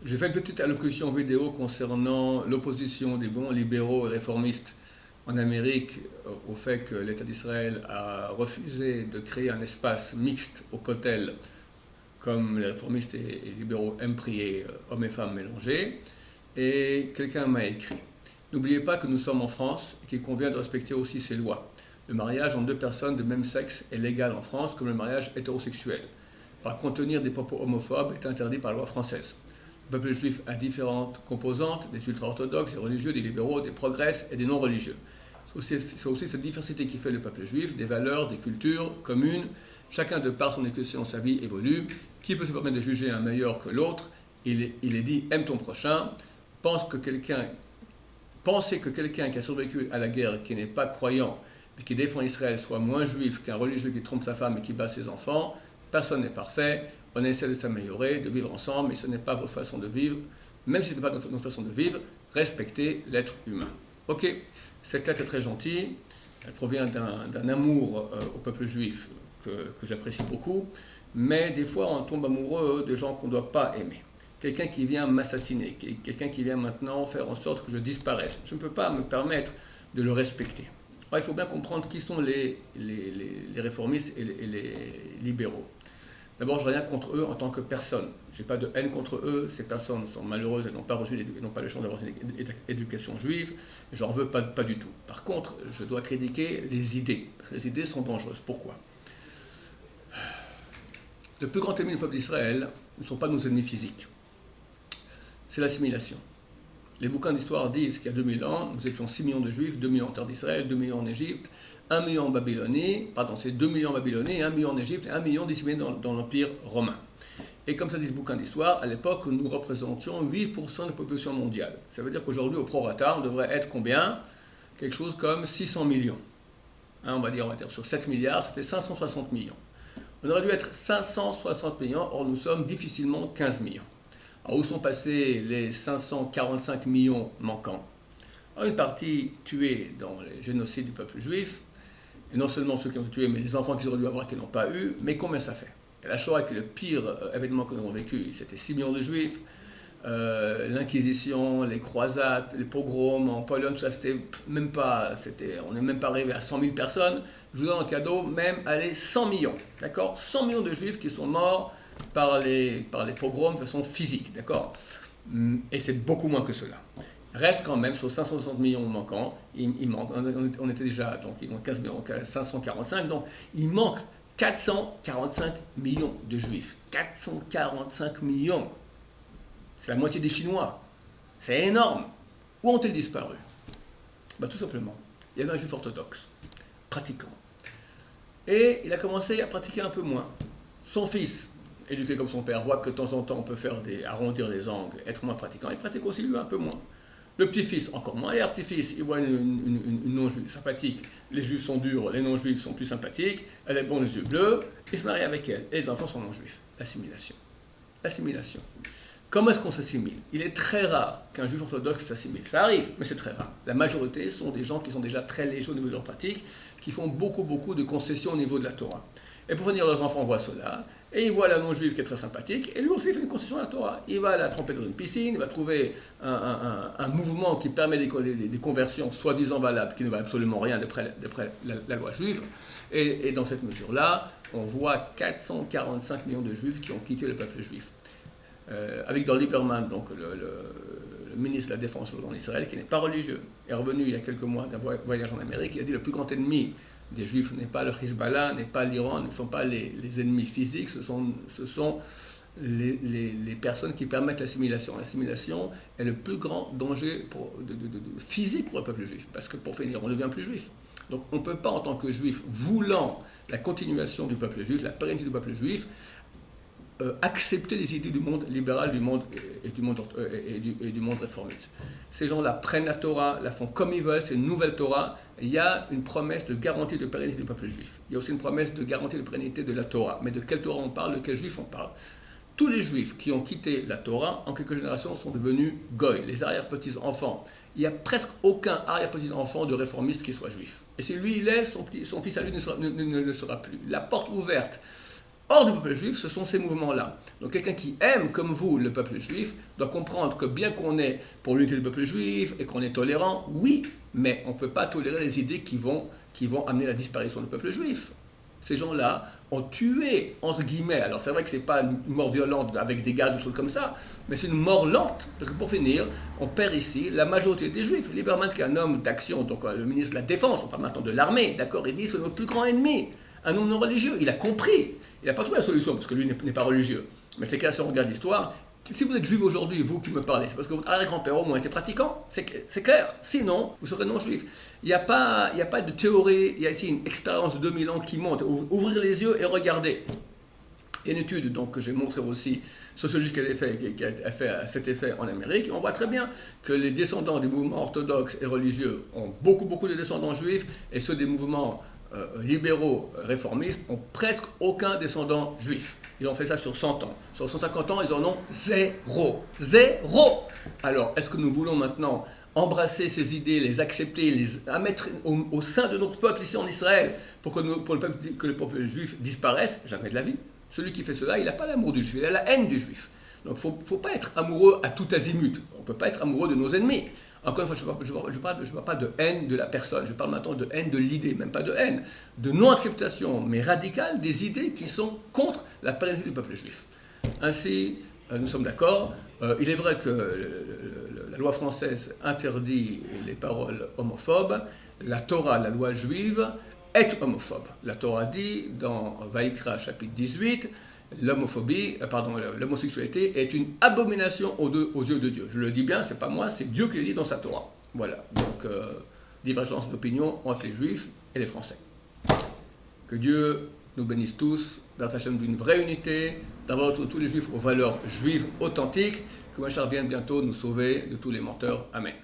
J'ai fait une petite allocution vidéo concernant l'opposition des bons libéraux et réformistes en Amérique au fait que l'État d'Israël a refusé de créer un espace mixte au Kotel, comme les réformistes et libéraux aiment prier hommes et femmes mélangés. Et quelqu'un m'a écrit: n'oubliez pas que nous sommes en France et qu'il convient de respecter aussi ces lois. Le mariage entre deux personnes de même sexe est légal en France comme le mariage hétérosexuel. Par contre, tenir des propos homophobes est interdit par la loi française. Le peuple juif a différentes composantes, des ultra-orthodoxes, des religieux, des libéraux, des progressistes et des non-religieux. C'est aussi cette diversité qui fait le peuple juif, des valeurs, des cultures communes. Chacun, de par son éducation, sa vie évolue. Qui peut se permettre de juger un meilleur que l'autre? Il est dit: aime ton prochain. Penser que quelqu'un qui a survécu à la guerre, qui n'est pas croyant, mais qui défend Israël, soit moins juif qu'un religieux qui trompe sa femme et qui bat ses enfants, personne n'est parfait. On essaie de s'améliorer, de vivre ensemble, mais ce n'est pas votre façon de vivre. Même si ce n'est pas notre façon de vivre, respectez l'être humain. Ok, cette lettre est très gentille, elle provient d'un amour au peuple juif que j'apprécie beaucoup, mais des fois on tombe amoureux de gens qu'on ne doit pas aimer. Quelqu'un qui vient m'assassiner, quelqu'un qui vient maintenant faire en sorte que je disparaisse. Je ne peux pas me permettre de le respecter. Alors, il faut bien comprendre qui sont les réformistes et les libéraux. D'abord, je n'ai rien contre eux en tant que personne. Je n'ai pas de haine contre eux. Ces personnes sont malheureuses, elles n'ont pas le chance d'avoir une éducation juive. J'en veux pas du tout. Par contre, je dois critiquer les idées. Parce que les idées sont dangereuses. Pourquoi? Le plus grand ennemi du peuple d'Israël ne sont pas nos ennemis physiques. C'est l'assimilation. Les bouquins d'histoire disent qu'il y a 2000 ans, nous étions 6 millions de juifs, 2 millions en terre d'Israël, 2 millions en Égypte, 1 million en Babylonie, c'est 2 millions en Babylonie, 1 million en Égypte et 1 million disséminés dans l'Empire romain. Et comme ça dit ce bouquin d'histoire, à l'époque, nous représentions 8% de la population mondiale. Ça veut dire qu'aujourd'hui, au prorata, on devrait être combien? Quelque chose comme 600 millions. On va dire sur 7 milliards, ça fait 560 millions. On aurait dû être 560 millions, or nous sommes difficilement 15 millions. Alors, où sont passés les 545 millions manquants? Alors, une partie tuée dans les génocides du peuple juif, et non seulement ceux qui ont été tués, mais les enfants qu'ils auraient dû avoir qui n'ont pas eu, mais combien ça fait? Et la Shoah, qui est le pire événement que nous avons vécu, c'était 6 millions de juifs, l'Inquisition, les croisades, les pogroms en Pologne, tout ça, on n'est même pas arrivé à 100 000 personnes. Je vous donne un cadeau, même, allez, 100 millions, d'accord? 100 millions de juifs qui sont morts par les pogroms de façon physique, d'accord? Et c'est beaucoup moins que cela. Reste quand même, sur 560 millions manquants, il manque, on était déjà, donc il manque 15 millions, 545, donc il manque 445 millions de juifs. 445 millions! C'est la moitié des Chinois. C'est énorme. Où ont-ils disparu? Tout simplement, il y avait un juif orthodoxe, pratiquant. Et il a commencé à pratiquer un peu moins. Son fils, éduqué comme son père, voit que de temps en temps on peut arrondir les angles, être moins pratiquant. Il pratique aussi lui un peu moins. Le petit-fils, encore moins. Et le petit-fils, il voit une non-juive sympathique. Les juifs sont durs, les non-juifs sont plus sympathiques. Elle est bonne, les yeux bleus. Il se marie avec elle. Et les enfants sont non-juifs. L'assimilation. L'assimilation. Comment est-ce qu'on s'assimile? Il est très rare qu'un juif orthodoxe s'assimile. Ça arrive, mais c'est très rare. La majorité sont des gens qui sont déjà très légers au niveau de leur pratique, qui font beaucoup de concessions au niveau de la Torah. Et pour finir, leurs enfants voient cela, et ils voient la non-juive qui est très sympathique, et lui aussi il fait une concession à la Torah. Il va la tremper dans une piscine, il va trouver un mouvement qui permet des conversions soi-disant valables, qui ne valent absolument rien d'après la loi juive. Et dans cette mesure-là, on voit 445 millions de juifs qui ont quitté le peuple juif. Avec Avigdor Lieberman, donc le ministre de la Défense en Israël, qui n'est pas religieux, est revenu il y a quelques mois d'un voyage en Amérique. Il a dit: le plus grand ennemi des Juifs n'est pas le Hezbollah, n'est pas l'Iran, ne sont pas les ennemis physiques, ce sont les personnes qui permettent l'assimilation. L'assimilation est le plus grand danger physique pour le peuple juif, parce que pour finir, on ne devient plus juif. Donc on ne peut pas, en tant que juif, voulant la continuation du peuple juif, la pérennité du peuple juif, accepter les idées du monde libéral du monde réformiste. Ces gens-là prennent la Torah, la font comme ils veulent, c'est une nouvelle Torah. Il y a une promesse de garantie de pérennité du peuple juif. Il y a aussi une promesse de garantie de pérennité de la Torah. Mais de quelle Torah on parle? De quel juif on parle? Tous les juifs qui ont quitté la Torah, en quelques générations, sont devenus goy, les arrière-petits-enfants. Il n'y a presque aucun arrière-petit-enfant de réformiste qui soit juif. Et si lui il est, son fils à lui ne le sera plus. La porte ouverte hors du peuple juif, ce sont ces mouvements-là. Donc quelqu'un qui aime, comme vous, le peuple juif, doit comprendre que bien qu'on est pour l'unité du peuple juif et qu'on est tolérant, oui, mais on ne peut pas tolérer les idées qui vont amener la disparition du peuple juif. Ces gens-là ont tué, entre guillemets, alors c'est vrai que ce n'est pas une mort violente avec des gaz ou des choses comme ça, mais c'est une mort lente, parce que pour finir, on perd ici la majorité des juifs. Lieberman, qui est un homme d'action, donc le ministre de la Défense, on parle maintenant de l'armée, d'accord, il dit c'est notre plus grand ennemi, un homme non religieux, il a compris, il n'a pas trouvé la solution, parce que lui n'est pas religieux, mais c'est qu'à si on regarde l'histoire, si vous êtes juif aujourd'hui, vous qui me parlez, c'est parce que votre arrière-grand-père au moins était pratiquant, c'est clair. Sinon, vous serez non-juif. Il n'y a pas de théorie, il y a ici une expérience de 2000 ans qui monte. Ouvrez les yeux et regardez. Il y a une étude donc, que j'ai montrée aussi, sociologique qui a fait cet effet en Amérique. On voit très bien que les descendants des mouvements orthodoxes et religieux ont beaucoup de descendants juifs, et ceux des mouvements libéraux réformistes ont presque aucun descendant juif. Ils ont fait ça sur 100 ans. Sur 150 ans, ils en ont zéro. Zéro! Alors, est-ce que nous voulons maintenant embrasser ces idées, les accepter, les mettre au sein de notre peuple ici en Israël pour que le peuple juif disparaisse? Jamais de la vie. Celui qui fait cela, il n'a pas l'amour du juif, il a la haine du juif. Donc il ne faut pas être amoureux à tout azimut. On ne peut pas être amoureux de nos ennemis. Encore une fois, je ne parle pas de haine de la personne, je parle maintenant de haine de l'idée, même pas de haine, de non-acceptation, mais radicale des idées qui sont contre la pérennité du peuple juif. Ainsi, nous sommes d'accord. Il est vrai que la loi française interdit les paroles homophobes. La Torah, la loi juive, est homophobe. La Torah dit, dans Vaïkra, chapitre 18, l'homosexualité est une abomination aux yeux de Dieu. Je le dis bien, c'est pas moi, c'est Dieu qui le dit dans sa Torah. Voilà, donc divergence d'opinion entre les Juifs et les Français. Que Dieu nous bénisse tous, vers Hachem d'une vraie unité, d'avoir tous les Juifs aux valeurs juives authentiques, que Machar vienne bientôt nous sauver de tous les menteurs. Amen.